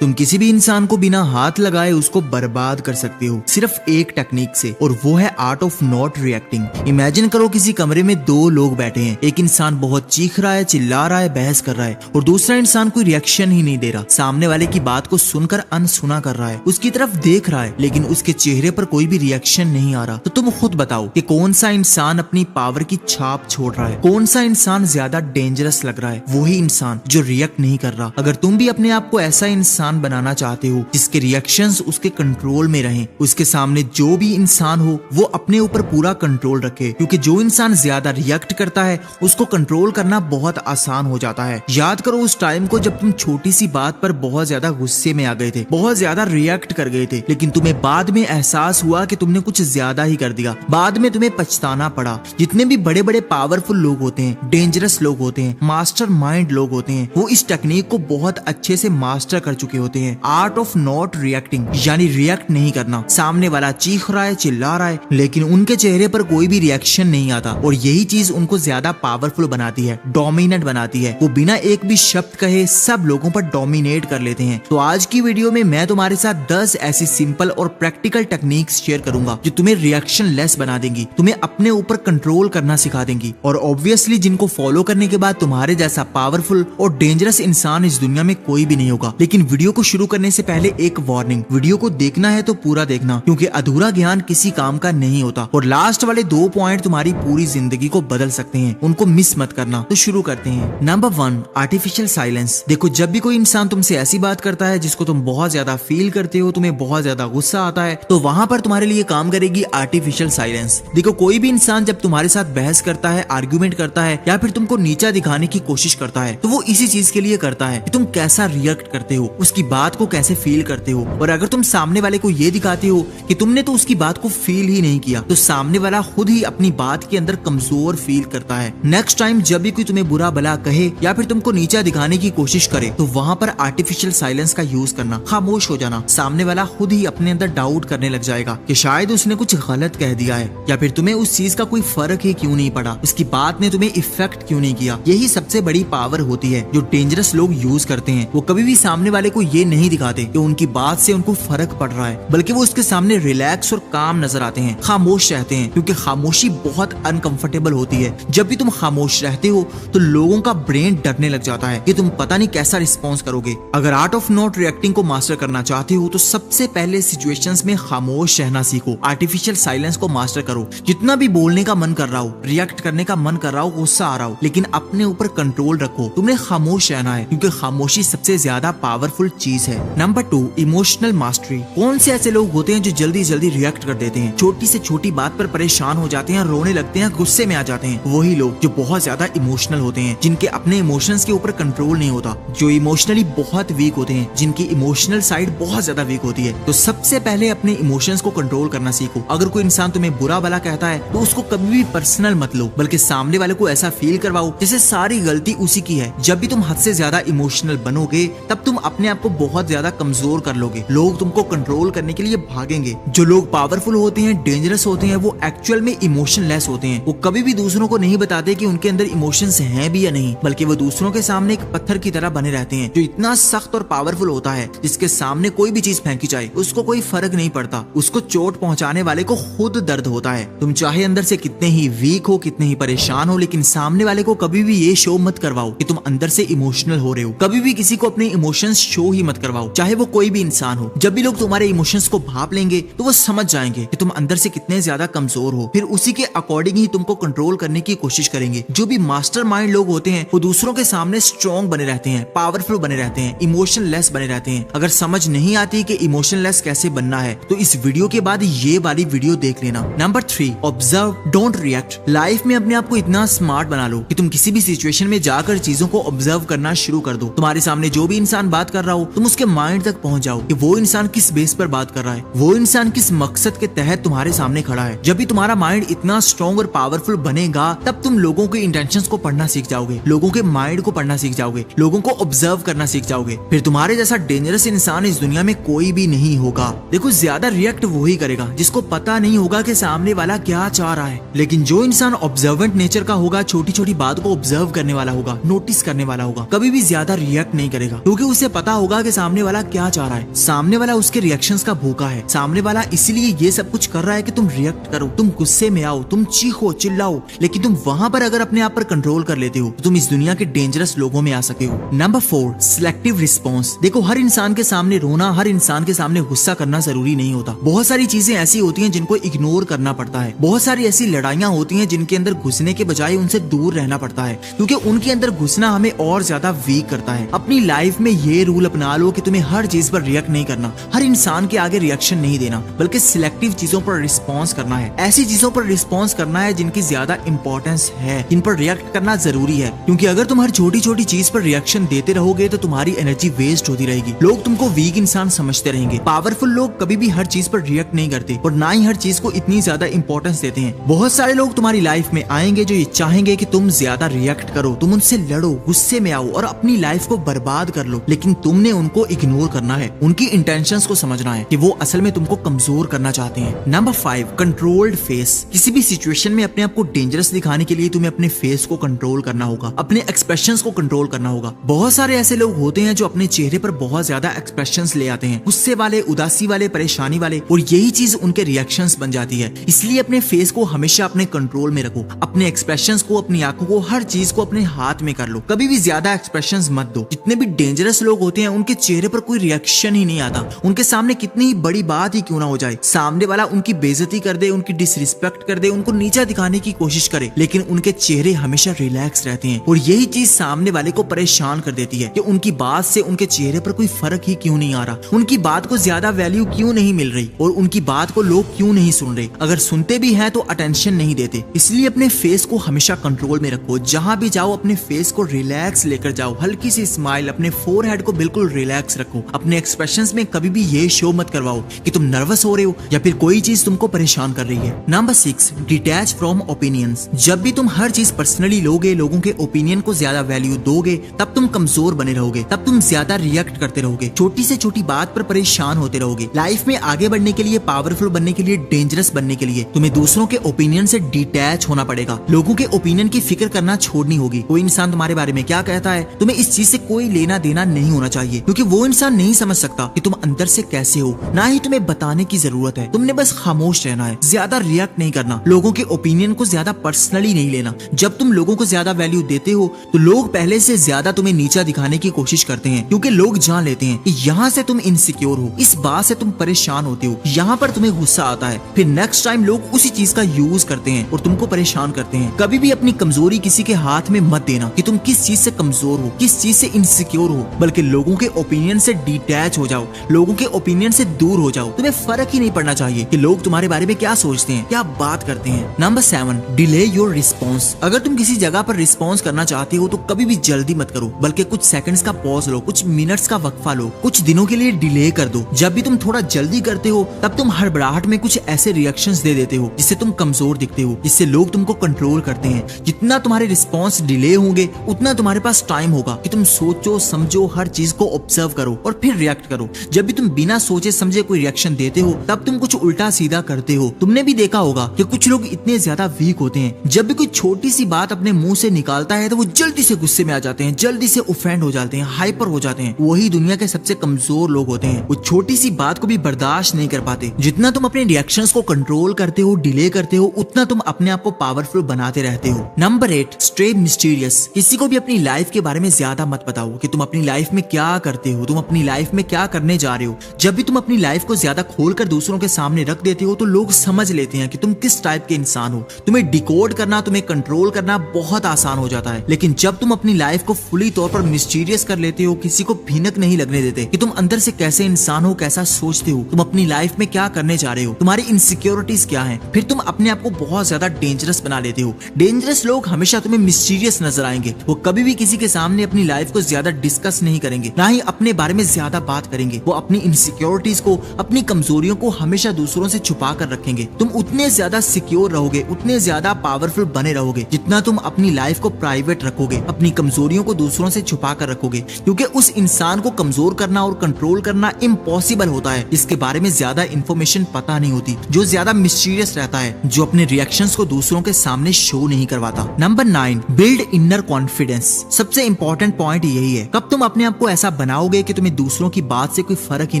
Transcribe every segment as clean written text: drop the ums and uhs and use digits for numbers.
तुम किसी भी इंसान को बिना हाथ लगाए उसको बर्बाद कर सकते हो सिर्फ एक टेक्निक से, और वो है art of not reacting. Imagine करो किसी कमरे में दो लोग बैठे हैं। एक इंसान बहुत चीख रहा है, चिल्ला रहा है, बहस कर रहा है, और दूसरा इंसान कोई रिएक्शन ही नहीं दे रहा। सामने वाले की बात को सुनकर अनसुना कर रहा है, उसकी तरफ देख रहा है, लेकिन उसके चेहरे पर कोई भी रिएक्शन नहीं आ रहा। तो तुम खुद बताओ कि कौन सा इंसान अपनी पावर की छाप छोड़ रहा है, कौन सा इंसान ज्यादा डेंजरस लग रहा है? वही इंसान जो रिएक्ट नहीं कर रहा। अगर तुम भी अपने आप को ऐसा इंसान बनाना चाहते हो जिसके रिएक्शंस उसके कंट्रोल में रहें, उसके सामने जो भी इंसान हो वो अपने ऊपर पूरा कंट्रोल रखे, क्योंकि जो इंसान ज्यादा रिएक्ट करता है उसको कंट्रोल करना बहुत आसान हो जाता है। याद करो उस टाइम को जब तुम छोटी सी बात पर बहुत ज्यादा गुस्से में आ गए थे, बहुत ज्यादा रिएक्ट कर गए थे, लेकिन तुम्हें बाद में एहसास हुआ कि तुमने कुछ ज्यादा ही कर दिया। बाद में तुम्हें पछताना पड़ा। जितने भी बड़े बड़े पावरफुल लोग होते हैं, डेंजरस लोग होते हैं, मास्टर माइंड लोग होते हैं, वो इस टेक्निक को बहुत अच्छे से मास्टर कर चुके होते हैं। आर्ट ऑफ नॉट रिएक्टिंग, यानी रिएक्ट नहीं करना। सामने वाला चीख रहा है, चिल्ला रहा है, लेकिन उनके चेहरे पर कोई भी रिएक्शन नहीं आता, और यही चीज उनको ज्यादा पावरफुल बनाती है, डोमिनेट बनाती है। वो बिना एक भी शब्द कहे सब लोगों पर डोमिनेट कर लेते हैं। तो आज की वीडियो में मैं तुम्हारे साथ 10 ऐसी सिंपल और प्रैक्टिकल टेक्निक्स शेयर करूंगा जो तुम्हें रिएक्शन लेस बना देंगी, तुम्हें अपने ऊपर कंट्रोल करना सिखा देंगी, और ऑब्वियसली जिनको फॉलो करने के बाद तुम्हारे जैसा पावरफुल और डेंजरस इंसान इस दुनिया में कोई भी नहीं होगा। लेकिन वीडियो को शुरू करने से पहले एक वार्निंग, वीडियो को देखना है तो पूरा देखना, क्योंकि अधूरा ज्ञान किसी काम का नहीं होता, और लास्ट वाले 2 पॉइंट तुम्हारी पूरी जिंदगी को बदल सकते हैं, उनको मिस मत करना। तो शुरू करते हैं। Number 1, artificial silence. देखो, जब भी कोई इंसान तुमसे ऐसी बात करता है जिसको तुम बहुत ज्यादा फील करते हो, तुम्हें बहुत ज्यादा गुस्सा आता है, तो वहां पर तुम्हारे लिए काम करेगी आर्टिफिशियल साइलेंस। देखो, कोई भी इंसान जब तुम्हारे साथ बहस करता है, आर्ग्यूमेंट करता है, या फिर तुमको नीचा दिखाने की कोशिश करता है, तो वो इसी चीज के लिए करता है कि तुम कैसा रिएक्ट करते हो, उसकी बात को कैसे फील करते हो। और अगर तुम सामने वाले को ये दिखाते हो कि तुमने तो उसकी बात को फील ही नहीं किया, तो सामने वाला खुद ही अपनी बात के अंदर कमजोर फील करता है। नेक्स्ट टाइम जब भी कोई तुम्हें बुरा भला कहे या फिर तुमको नीचा दिखाने की कोशिश करे, तो वहां पर आर्टिफिशियल साइलेंस का यूज करना, खामोश हो जाना। सामने वाला खुद ही अपने अंदर डाउट करने लग जाएगा कि शायद उसने कुछ गलत कह दिया है, या फिर तुम्हें उस चीज का कोई फर्क ही क्यों नहीं पड़ा, उसकी बात ने तुम्हें इफेक्ट क्यों नहीं किया। यही सबसे बड़ी पावर होती है जो डेंजरस लोग यूज करते हैं। वो कभी भी सामने वाले को ये नहीं दिखाते कि उनकी बात से उनको फर्क पड़ रहा है, बल्कि वो उसके सामने रिलैक्स और काम नजर आते हैं, खामोश रहते हैं, क्योंकि खामोशी बहुत अनकंफर्टेबल होती है। जब भी तुम खामोश रहते हो तो लोगों का ब्रेन डरने लग जाता है कि तुम पता नहीं कैसा रिस्पॉन्स करोगे। अगर आर्ट ऑफ नॉट रिएक्टिंग को मास्टर करना चाहते हो तो सबसे पहले सिचुएशंस में खामोश रहना सीखो, आर्टिफिशियल साइलेंस को मास्टर करो। जितना भी बोलने का मन कर रहा हो, रिएक्ट करने का मन कर रहा हो, गुस्सा आ रहा हो, लेकिन अपने ऊपर कंट्रोल रखो। तुमने खामोश रहना है, क्योंकि खामोशी सबसे ज्यादा पावरफुल चीज है। Number 2, emotional mastery. कौन से ऐसे लोग होते हैं जो जल्दी जल्दी रिएक्ट कर देते हैं, छोटी से छोटी बात पर परेशान हो जाते हैं, रोने लगते हैं, गुस्से में आ जाते हैं? वही लोग जो बहुत ज्यादा इमोशनल होते हैं, जिनके अपने इमोशंस के ऊपर कंट्रोल नहीं होता, जो इमोशनली बहुत वीक होते हैं, जिनकी इमोशनल साइड बहुत ज्यादा वीक होती है। तो सबसे पहले अपने इमोशंस को कंट्रोल करना सीखो। अगर कोई इंसान तुम्हें बुरा भला कहता है तो उसको कभी भी पर्सनल मत लो, बल्कि सामने वाले को ऐसा फील करवाओ जैसे सारी गलती उसी की है। जब भी तुम हद से ज्यादा इमोशनल बनोगे तब तुम अपने आप को बहुत ज्यादा कमजोर कर लोगे, लोग तुमको कंट्रोल करने के लिए भागेंगे। जो लोग पावरफुल होते हैं, डेंजरस होते हैं, वो एक्चुअल में इमोशनलेस होते हैं। वो कभी भी दूसरों को नहीं बताते कि उनके अंदर इमोशंस हैं भी या नहीं, बल्कि वो दूसरों के सामने एक पत्थर की तरह बने रहते हैं, जो इतना सख्त और पावरफुल होता है जिसके सामने कोई भी चीज फेंकी जाए उसको कोई फर्क नहीं पड़ता। उसको चोट पहुंचाने वाले को खुद दर्द होता है। तुम चाहे अंदर से कितने ही वीक हो, कितने ही परेशान हो, लेकिन सामने वाले को कभी भी ये शो मत करवाओ कि तुम अंदर से इमोशनल हो रहे हो। कभी भी किसी को अपने इमोशंस शो ही मत करवाओ, चाहे वो कोई भी इंसान हो। जब भी लोग तुम्हारे इमोशंस को भाप लेंगे तो वो समझ जाएंगे कि तुम अंदर से कितने ज्यादा कमजोर हो, फिर उसी के अकॉर्डिंग ही तुमको कंट्रोल करने की कोशिश करेंगे। जो भी मास्टर माइंड लोग होते हैं वो दूसरों के सामने स्ट्रॉन्ग बने रहते हैं, पावरफुल बने रहते हैं, इमोशनलेस बने रहते हैं। अगर समझ नहीं आती कि इमोशनलेस कैसे बनना है तो इस वीडियो के बाद ये वाली वीडियो देख लेना। Number 3, observe, don't react. Life में अपने आप को इतना स्मार्ट बना लो कि तुम किसी भी सिचुएशन में जाकर चीजों को ऑब्जर्व करना शुरू कर दो। तुम्हारे सामने जो भी इंसान बात कर रहा हो, तुम उसके माइंड तक पहुंच जाओ कि वो इंसान किस बेस पर बात कर रहा है, वो इंसान किस मकसद के तहत तुम्हारे सामने खड़ा है। जब भी तुम्हारा माइंड इतना स्ट्रॉन्ग और पावरफुल बनेगा तब तुम लोगों के इंटेंशंस को पढ़ना सीख जाओगे, लोगों के माइंड को पढ़ना सीख जाओगे, लोगों को ऑब्जर्व करना सीख जाओगे। फिर तुम्हारे जैसा डेंजरस इंसान इस दुनिया में कोई भी नहीं होगा। देखो, ज्यादा रिएक्ट वही करेगा जिसको पता नहीं होगा कि सामने वाला क्या चाह रहा है, लेकिन जो इंसान ऑब्जर्वेंट नेचर का होगा, छोटी छोटी बात को ऑब्जर्व करने वाला होगा, नोटिस करने वाला होगा, कभी भी ज्यादा रिएक्ट नहीं करेगा, क्योंकि उसे पता होगा होगा कि सामने वाला क्या चाह रहा है। सामने वाला उसके रिएक्शंस का भूखा है। सामने वाला इसलिए ये सब कुछ कर रहा है कि तुम रिएक्ट करो, तुम गुस्से में आओ, तुम चीखो चिल्लाओ। लेकिन तुम वहां पर अगर अपने आप पर कंट्रोल कर लेते हो तो तुम इस दुनिया के डेंजरस लोगों में आ सके हो। Number 4, selective response. देखो, हर इंसान के सामने रोना, हर इंसान के सामने गुस्सा करना जरूरी नहीं होता। बहुत सारी चीजें ऐसी होती हैं जिनको इग्नोर करना पड़ता है। बहुत सारी ऐसी लड़ाइयां होती हैं जिनके अंदर घुसने के बजाय उनसे दूर रहना पड़ता है, क्योंकि उनके अंदर घुसना हमें और ज्यादा वीक करता है। अपनी लाइफ में ये रूल अपना लो कि तुम्हें हर चीज पर रिएक्ट नहीं करना, हर इंसान के आगे रिएक्शन नहीं देना, बल्कि सिलेक्टिव चीजों पर रिस्पॉन्स करना है। ऐसी चीजों पर रिस्पॉन्स करना है जिनकी ज्यादा इंपॉर्टेंस है, जिन पर रिएक्ट करना जरूरी है। क्योंकि अगर तुम हर छोटी छोटी चीज पर रिएक्शन देते रहोगे तो तुम्हारी एनर्जी वेस्ट होती रहेगी। लोग तुमको वीक इंसान समझते रहेंगे। पावरफुल लोग कभी भी हर चीज पर रिएक्ट नहीं करते और ना ही हर चीज को इतनी ज्यादा इंपॉर्टेंस देते हैं। बहुत सारे लोग तुम्हारी लाइफ में आएंगे जो ये चाहेंगे कि तुम ज्यादा रिएक्ट करो, तुम उनसे लड़ो, गुस्से में आओ और अपनी लाइफ को बर्बाद कर लो। लेकिन तुमने उनको इग्नोर करना है, उनकी इंटेंशंस को समझना है कि वो असल में तुमको कमजोर करना चाहते हैं। Number 5, controlled face. किसी भी सिचुएशन में अपने आप को डेंजरस दिखाने के लिए तुम्हें अपने फेस को कंट्रोल करना होगा, अपने एक्सप्रेशंस को कंट्रोल करना होगा। बहुत सारे ऐसे लोग होते हैं जो अपने चेहरे पर बहुत ज्यादा एक्सप्रेशंस ले आते हैं, गुस्से वाले, उदासी वाले, परेशानी वाले, और यही चीज उनके रिएक्शंस बन जाती है। इसलिए अपने फेस को हमेशा अपने कंट्रोल में रखो, अपने एक्सप्रेशंस को, अपनी आंखों को, हर चीज को अपने हाथ में कर लो। कभी भी ज्यादा एक्सप्रेशंस मत दो। जितने भी डेंजरस लोग होते हैं उनके चेहरे पर कोई रिएक्शन ही नहीं आता। उनके सामने कितनी ही बड़ी बात ही क्यों ना हो जाए, सामने वाला उनकी बेइज्जती कर दे, उनकी डिसरिस्पेक्ट कर दे, उनको नीचा दिखाने की कोशिश करे, लेकिन उनके चेहरे हमेशा रिलैक्स रहते हैं। और यही चीज सामने वाले को परेशान कर देती है कि उनकी बात से उनके चेहरे पर कोई फर्क ही क्यों नहीं आ रहा, उनकी बात को ज्यादा वैल्यू क्यों नहीं मिल रही और उनकी बात को लोग क्यों नहीं सुन रहे। अगर सुनते भी हैं तो अटेंशन नहीं देते। इसलिए अपने फेस को हमेशा कंट्रोल में रखो। जहां भी जाओ अपने फेस को रिलैक्स लेकर जाओ, हल्की सी स्माइल, अपने फोरहेड को बिल्कुल रिलैक्स रखो। अपने एक्सप्रेशंस में कभी भी ये शो मत करवाओ कि तुम नर्वस हो रहे हो या फिर कोई चीज तुमको परेशान कर रही है। Number 6, detach from opinions. जब भी तुम हर चीज पर्सनली लोगे, लोगों के ओपिनियन को ज्यादा वैल्यू दोगे, तब तुम कमजोर बने रहोगे, तब तुम ज्यादा रिएक्ट करते रहोगे, छोटी से छोटी बात पर परेशान होते रहोगे। लाइफ में आगे बढ़ने के लिए, पावरफुल बनने के लिए, डेंजरस बनने के लिए तुम्हें दूसरों के ओपिनियन से डिटैच होना पड़ेगा। लोगों के ओपिनियन की फिक्र करना छोड़नी होगी। कोई इंसान तुम्हारे बारे में क्या कहता है, तुम्हें इस चीज से कोई लेना देना नहीं होना चाहिए, क्योंकि वो इंसान नहीं समझ सकता कि तुम अंदर से कैसे हो। ना ही तुम्हें बताने की जरूरत है, तुमने बस खामोश रहना है, ज्यादा रिएक्ट नहीं करना, लोगों के ओपिनियन को ज्यादा पर्सनली नहीं लेना। जब तुम लोगों को ज्यादा वैल्यू देते हो तो लोग पहले से ज्यादा तुम्हें नीचा दिखाने की कोशिश करते हैं, क्योंकि लोग जान लेते हैं कि यहाँ से तुम इनसिक्योर हो, इस बात से तुम परेशान होते हो, यहाँ पर तुम्हें गुस्सा आता है। फिर नेक्स्ट टाइम लोग उसी चीज का यूज करते हैं और तुमको परेशान करते हैं। कभी भी अपनी कमजोरी किसी के हाथ में मत देना कि तुम किस चीज से कमजोर हो, किस चीज से इनसिक्योर हो, बल्कि लोगों के ओपिनियन से डिटैच हो जाओ, लोगों के ओपिनियन से दूर हो जाओ। तुम्हें फर्क ही नहीं पड़ना चाहिए कि लोग तुम्हारे बारे में क्या सोचते हैं, क्या बात करते हैं। Number 7, delay your response. अगर तुम किसी जगह पर रिस्पॉन्स करना चाहते हो तो कभी भी जल्दी मत करो, बल्कि कुछ सेकंड्स का पॉज लो, कुछ मिनट्स का वक्फा लो, कुछ दिनों के लिए डिले कर दो। जब भी तुम थोड़ा जल्दी करते हो तब तुम हड़बड़ाहट में कुछ ऐसे रिएक्शंस दे देते हो जिससे तुम कमजोर दिखते हो, जिससे लोग तुमको कंट्रोल करते हैं। जितना तुम्हारे रिस्पॉन्स डिले होंगे उतना तुम्हारे पास टाइम होगा कि तुम सोचो, समझो, हर चीज को ऑब्जर्व करो और फिर रिएक्ट करो। जब भी तुम बिना सोचे समझे कोई रिएक्शन देते हो तब तुम कुछ उल्टा सीधा करते हो। तुमने भी देखा होगा कि कुछ लोग इतने ज्यादा वीक होते हैं, जब भी कोई छोटी सी बात अपने मुंह से निकालता है तो वो जल्दी से गुस्से में आ जाते हैं, जल्दी से ऑफेंड हो जाते हैं, हाइपर हो जाते हैं। वही दुनिया के सबसे कमजोर लोग होते हैं, वो छोटी सी बात को भी बर्दाश्त नहीं कर पाते। जितना तुम अपने रिएक्शंस को कंट्रोल करते हो, डिले करते हो, उतना तुम अपने आप को पावरफुल बनाते रहते हो। Number 8, stay mysterious. किसी को भी अपनी लाइफ के बारे में ज्यादा मत बताओ कि तुम अपनी लाइफ में क्या करते हो, तुम अपनी लाइफ में क्या करने जा रहे हो। जब भी तुम अपनी लाइफ को ज्यादा खोलकर दूसरों के सामने रख देते हो तो लोग समझ लेते हैं कि तुम किस टाइप के इंसान हो। तुम्हें डिकोड करना, तुम्हें कंट्रोल करना बहुत आसान हो जाता है। लेकिन जब तुम अपनी लाइफ को फुली तौर पर मिस्टीरियस कर लेते हो, किसी को भीनक नहीं लगने देते कि तुम अंदर से कैसे इंसान हो, कैसा सोचते हो, तुम अपनी लाइफ में क्या करने जा रहे हो, तुम्हारी इनसिक्योरिटीज क्या हैं, फिर तुम अपने आप को बहुत ज्यादा डेंजरस बना लेते हो। डेंजरस लोग हमेशा तुम्हें मिस्टीरियस नजर आएंगे। वो कभी भी किसी के सामने अपनी लाइफ को ज्यादा डिस्कस नहीं करेंगे, ना ही अपने बारे में ज्यादा बात करेंगे। वो अपनी इनसिक्योरिटीज को, अपनी कमजोरियों को हमेशा दूसरों से छुपा कर रखेंगे। तुम उतने ज्यादा सिक्योर रहोगे, उतने ज्यादा पावरफुल बने रहोगे जितना तुम अपनी लाइफ को प्राइवेट रखोगे, अपनी कमजोरियों को दूसरों से छुपा कर रखोगे। क्योंकि उस इंसान को कमजोर करना और कंट्रोल करना इम्पॉसिबल होता है जिसके बारे में ज्यादा इन्फॉर्मेशन पता नहीं होती, जो ज्यादा मिस्टीरियस रहता है, जो अपने रिएक्शंस को दूसरों के सामने शो नहीं करवाता। Number 9, build inner confidence. सबसे इंपॉर्टेंट पॉइंट यही है, कब तुम अपने आप को ऐसा बनाओगे कि तुम्हें दूसरों की बात से कोई फर्क ही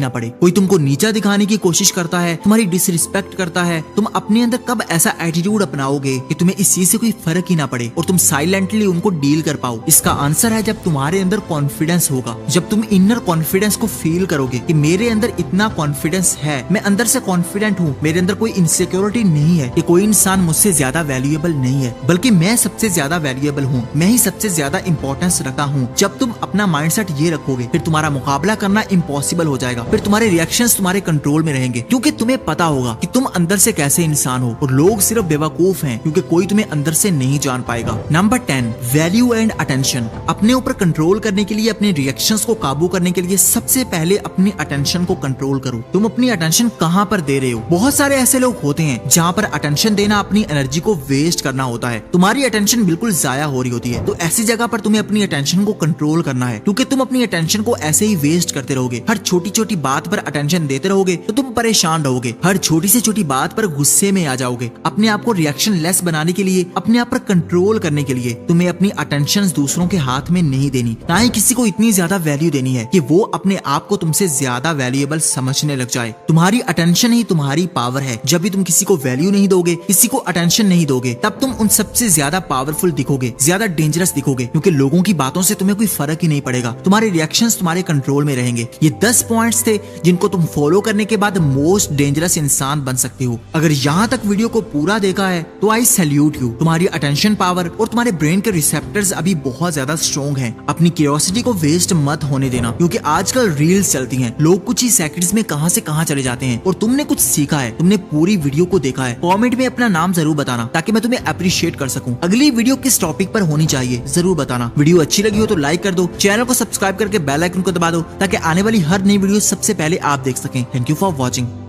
ना पड़े। कोई तुमको नीचा दिखाने की कोशिश करता है, तुम्हारी डिसरिस्पेक्ट करता है, तुम अपने अंदर कब ऐसा एटीट्यूड अपनाओगे कि तुम्हें इस चीज से कोई फर्क ही ना पड़े और तुम साइलेंटली उनको डील कर पाओ? इसका आंसर है जब तुम्हारे अंदर कॉन्फिडेंस होगा, जब तुम इनर कॉन्फिडेंस को फील करोगे कि मेरे अंदर इतना कॉन्फिडेंस है, मैं अंदर से कॉन्फिडेंट हूँ, मेरे अंदर कोई इनसिक्योरिटी नहीं है कि कोई इंसान मुझसे ज्यादा वैल्यूएबल नहीं है, बल्कि मैं सबसे ज्यादा वैल्यूएबल हूँ, मैं ही सबसे ज्यादा इंपॉर्टेंस रखता हूँ। जब तुम अपना माइंडसेट ये रखोगे, फिर तुम्हारा मुकाबला करना इम्पॉसिबल हो जाएगा, फिर तुम्हारे रिएक्शंस तुम्हारे कंट्रोल में रहेंगे, क्योंकि तुम्हें पता होगा कि तुम अंदर से कैसे इंसान हो और लोग सिर्फ बेवकूफ हैं क्योंकि कोई तुम्हें अंदर से नहीं जान पाएगा। Number 10, value and attention. अपने ऊपर कंट्रोल करने के लिए, अपने रिएक्शंस को काबू करने के लिए सबसे पहले अपनी अटेंशन को कंट्रोल करो। तुम अपनी अटेंशन कहाँ पर दे रहे हो? बहुत सारे ऐसे लोग होते हैं जहाँ पर अटेंशन देना अपनी एनर्जी को वेस्ट करना होता है, तुम्हारी अटेंशन बिल्कुल जाया हो रही होती है। तो ऐसी जगह पर तुम्हें अपनी अटेंशन को कंट्रोल करना है, क्योंकि तुम अपनी अटेंशन को ऐसे ही वेस्ट करते रहोगे, हर छोटी छोटी बात पर अटेंशन देते रहोगे तो तुम परेशान रहोगे, हर छोटी से छोटी बात पर गुस्से में आ जाओगे। अपने आप को रिएक्शन लेस बनाने के लिए, अपने आप पर कंट्रोल करने के लिए तुम्हें अपनी अटेंशन दूसरों के हाथ में नहीं देनी, ना ही किसी को इतनी ज्यादा वैल्यू देनी है कि वो अपने आप को तुमसे ज्यादा वैल्यूएबल समझने लग जाए। तुम्हारी अटेंशन ही तुम्हारी पावर है। जब भी तुम किसी को वैल्यू नहीं दोगे, किसी को अटेंशन नहीं दोगे, तब तुम उन सबसे ज्यादा पावरफुल दिखोगे, ज्यादा डेंजरस दिखोगे, क्योंकि लोगों की बातों से तुम्हें कोई फर्क ही नहीं पड़ेगा, तुम्हारे रिएक्शंस तुम्हारे कंट्रोल में रहेंगे। ये 10 पॉइंट्स थे जिनको तुम फॉलो करने के बाद मोस्ट डेंजरस इंसान बन सकते हो। अगर यहाँ तक वीडियो को पूरा देखा है तो आई सैल्यूट यू। तुम्हारी अटेंशन पावर और तुम्हारे ब्रेन के रिसेप्टर्स अभी बहुत ज्यादा स्ट्रॉन्ग हैं। अपनी क्यूरियोसिटी को वेस्ट मत होने देना, क्योंकि आजकल रील्स चलती हैं, लोग कुछ ही सेकंड्स में कहां से कहां चले जाते हैं, और तुमने कुछ सीखा है, तुमने पूरी वीडियो को देखा है। कमेंट में अपना नाम जरूर बताना ताकि मैं तुम्हें अप्रिशिएट कर सकूं। अगली वीडियो किस टॉपिक पर होनी चाहिए जरूर बताना। वीडियो अच्छी लगी हो तो लाइक कर दो, चैनल को सब्सक्राइब करके बेल आइकन को दबा दो ताकि आने वाली हर नई वीडियो सबसे पहले आप देख सकें। Thank you for watching.